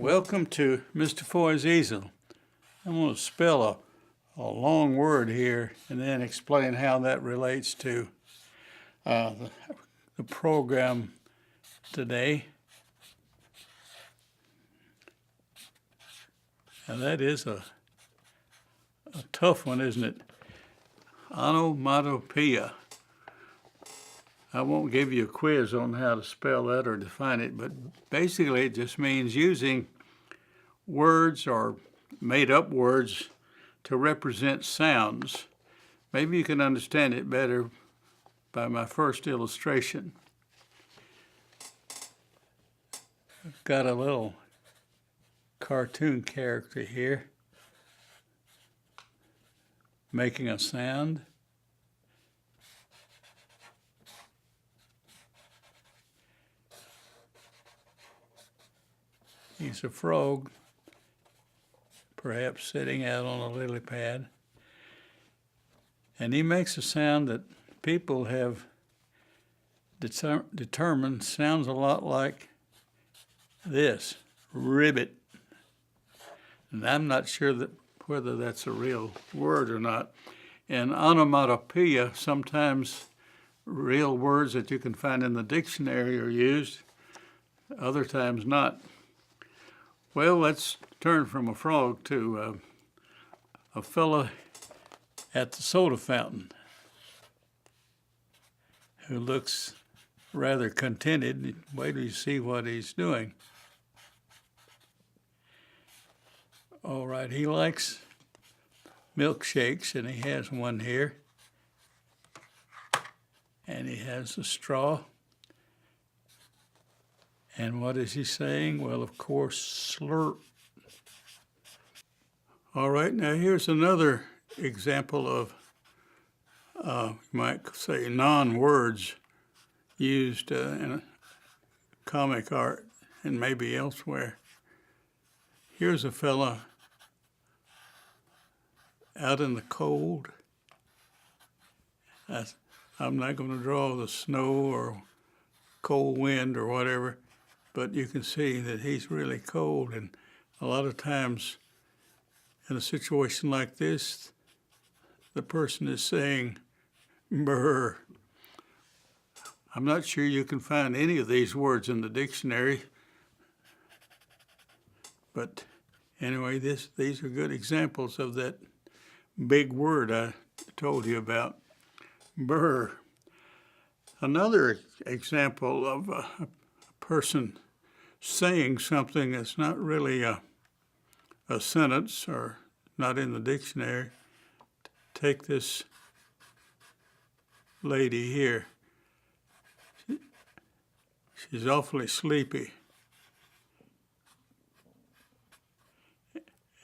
Welcome to Mr. Foy's Easel. I'm going to spell a long word here and then explain how that relates to the program today. And that is a tough one, isn't it? Onomatopoeia. I won't give you a quiz on how to spell that or define it, but basically it just means using words or made-up words to represent sounds. Maybe you can understand it better by my first illustration. I've got a little cartoon character here making a sound. He's a frog, perhaps sitting out on a lily pad. And he makes a sound that people have determined sounds a lot like this, ribbit. And I'm not sure whether that's a real word or not. In onomatopoeia, sometimes real words that you can find in the dictionary are used, other times not. Well, let's turn from a frog to a fella at the soda fountain who looks rather contented. Wait till you see what he's doing. All right, he likes milkshakes, and he has one here. And he has a straw. And what is he saying? Well, of course, slurp. All right, now here's another example of, you might say, non-words used in comic art and maybe elsewhere. Here's a fella out in the cold. I'm not going to draw the snow or cold wind or whatever, but you can see that he's really cold, and a lot of times in a situation like this, the person is saying, brr. I'm not sure you can find any of these words in the dictionary, but anyway, these are good examples of that big word I told you about, brr. Another example of a person saying something that's not really a sentence or not in the dictionary. Take this lady here. She's awfully sleepy.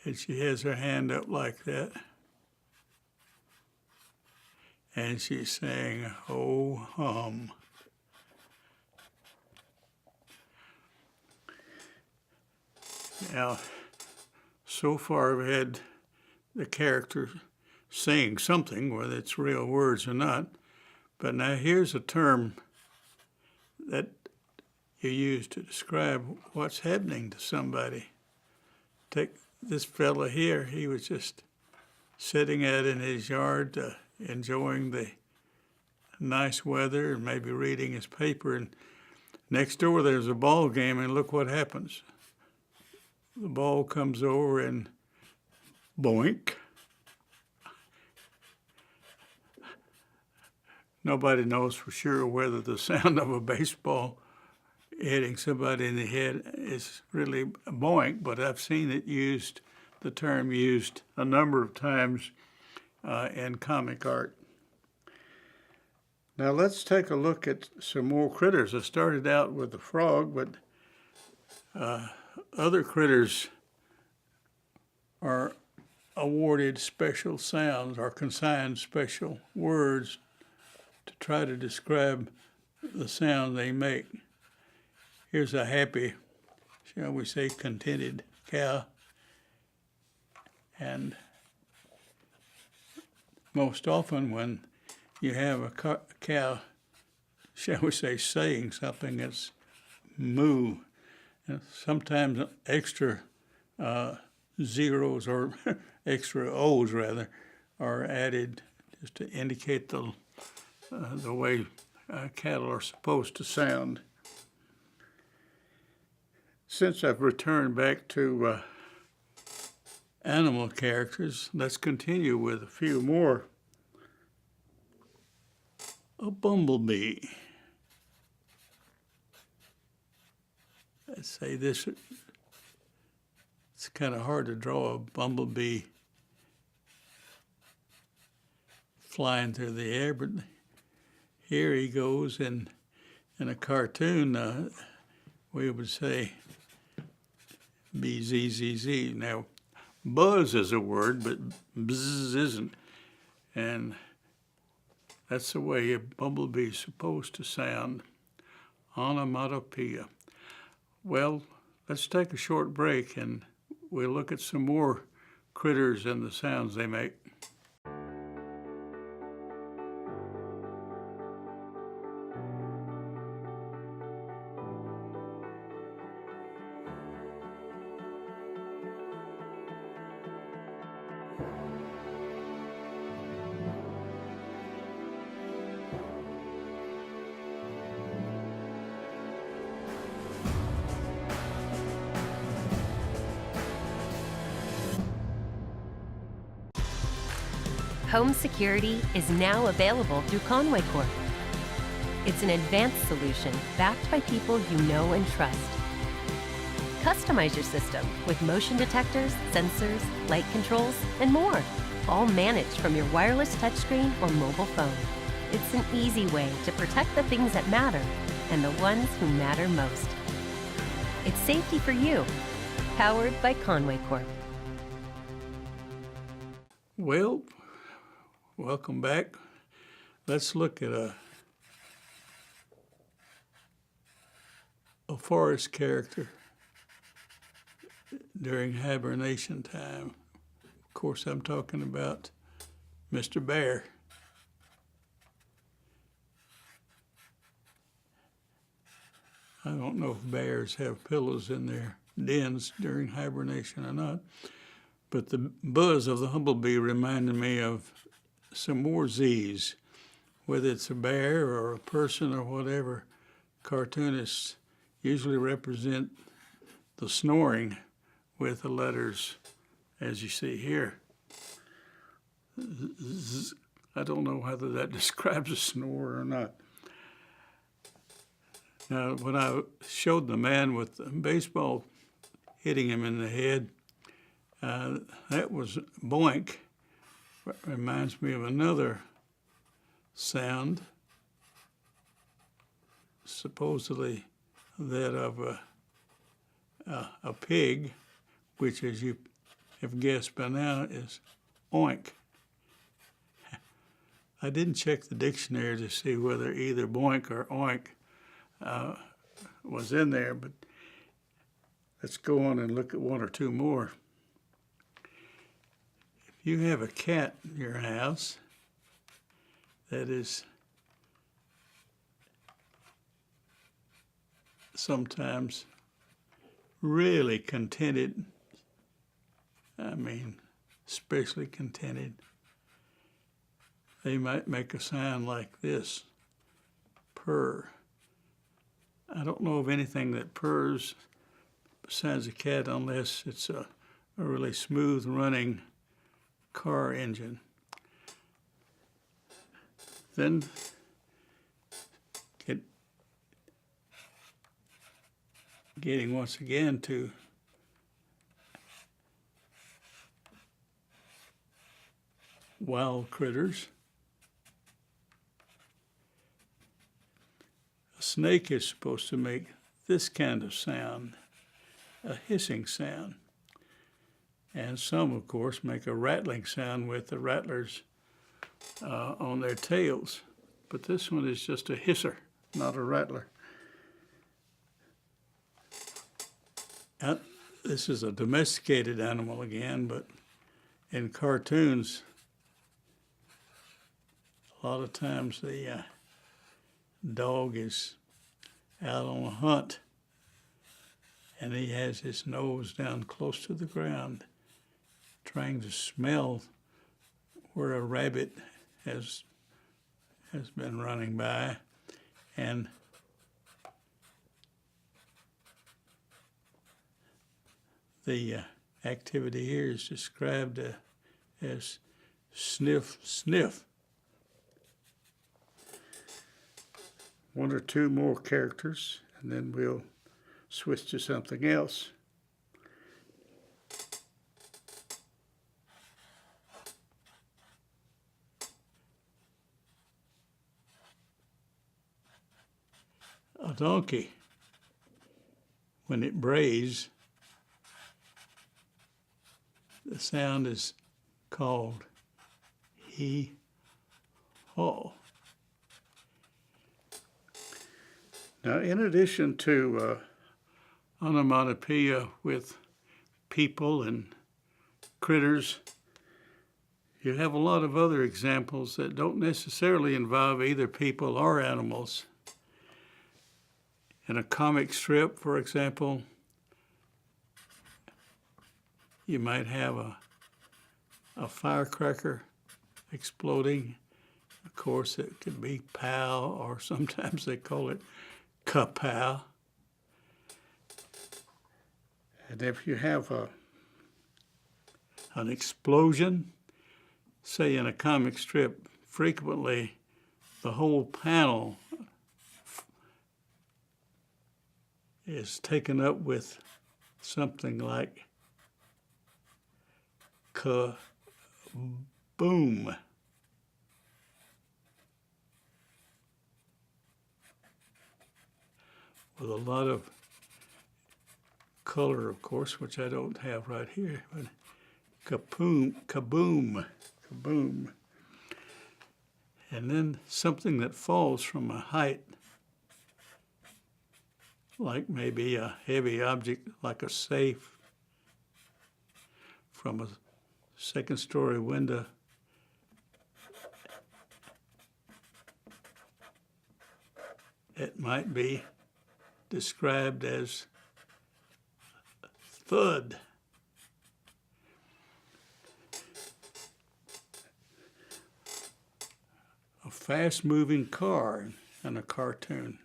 And she has her hand up like that. And she's saying, ho hum. Now, so far we've had the character saying something, whether it's real words or not. But now here's a term that you use to describe what's happening to somebody. Take this fella here. He was just sitting out in his yard, enjoying the nice weather and maybe reading his paper. And next door there's a ball game, and look what happens. The ball comes over and boink. Nobody knows for sure whether the sound of a baseball hitting somebody in the head is really boink, but I've seen it used, the term used a number of times in comic art. Now let's take a look at some more critters. I started out with the frog, but other critters are awarded special sounds or consigned special words to try to describe the sound they make. Here's a happy, shall we say, contented cow. And most often when you have a cow, shall we say, saying something, it's moo. Sometimes extra zeros or extra O's rather are added just to indicate the way cattle are supposed to sound. Since I've returned back to animal characters, let's continue with a few more. A bumblebee. Let's say this, it's kind of hard to draw a bumblebee flying through the air, but here he goes in a cartoon, we would say BZZZ. Now, buzz is a word, but bzz isn't. And that's the way a bumblebee is supposed to sound. Onomatopoeia. Well, let's take a short break and we'll look at some more critters and the sounds they make. Home security is now available through Conway Corp. It's an advanced solution backed by people you know and trust. Customize your system with motion detectors, sensors, light controls, and more, all managed from your wireless touchscreen or mobile phone. It's an easy way to protect the things that matter and the ones who matter most. It's safety for you, powered by Conway Corp. Well, welcome back. Let's look at a forest character during hibernation time. Of course, I'm talking about Mr. Bear. I don't know if bears have pillows in their dens during hibernation or not, but the buzz of the bumblebee reminded me of some more Z's. Whether it's a bear or a person or whatever, cartoonists usually represent the snoring with the letters as you see here. I don't know whether that describes a snore or not. Now, when I showed the man with the baseball hitting him in the head, that was boink. Reminds me of another sound, supposedly that of a pig, which, as you have guessed by now, is oink. I didn't check the dictionary to see whether either boink or oink was in there, but let's go on and look at one or two more. If you have a cat in your house that is sometimes really contented, especially contented, they might make a sound like this, purr. I don't know of anything that purrs besides a cat unless it's a really smooth running car engine. Then getting once again to wild critters. A snake is supposed to make this kind of sound, a hissing sound. And some, of course, make a rattling sound with the rattlers on their tails. But this one is just a hisser, not a rattler. This is a domesticated animal again, but in cartoons, a lot of times the dog is out on a hunt and he has his nose down close to the ground, trying to smell where a rabbit has been running by, and the activity here is described as sniff, sniff. One or two more characters, and then we'll switch to something else. A donkey, when it brays, the sound is called hee-haw. Now, in addition to onomatopoeia with people and critters, you have a lot of other examples that don't necessarily involve either people or animals. In a comic strip, for example, you might have a firecracker exploding. Of course, it could be pow, or sometimes they call it kapow. And if you have an explosion, say in a comic strip, frequently the whole panel is taken up with something like ka-boom. With a lot of color, of course, which I don't have right here, but kaboom, kaboom, kaboom. And then something that falls from a height, like maybe a heavy object like a safe from a second-story window. It might be described as thud. A fast-moving car in a cartoon.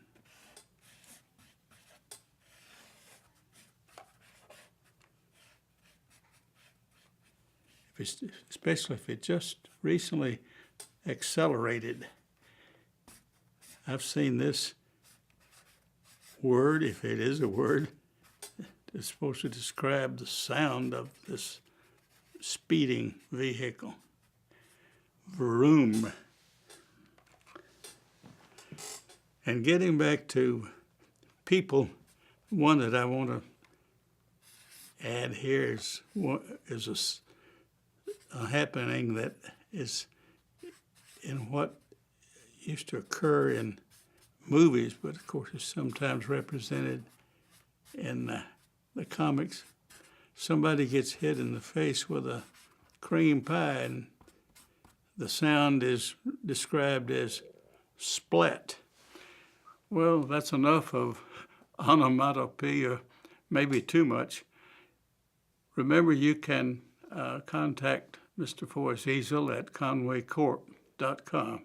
Especially if it just recently accelerated. I've seen this word, if it is a word, it's supposed to describe the sound of this speeding vehicle. Vroom. And getting back to people, one that I want to add here is a happening that is in what used to occur in movies, but of course is sometimes represented in the comics. Somebody gets hit in the face with a cream pie, and the sound is described as splat. Well, that's enough of onomatopoeia, maybe too much. Remember, you can contact Mr. Forrest Easel at conwaycorp.com.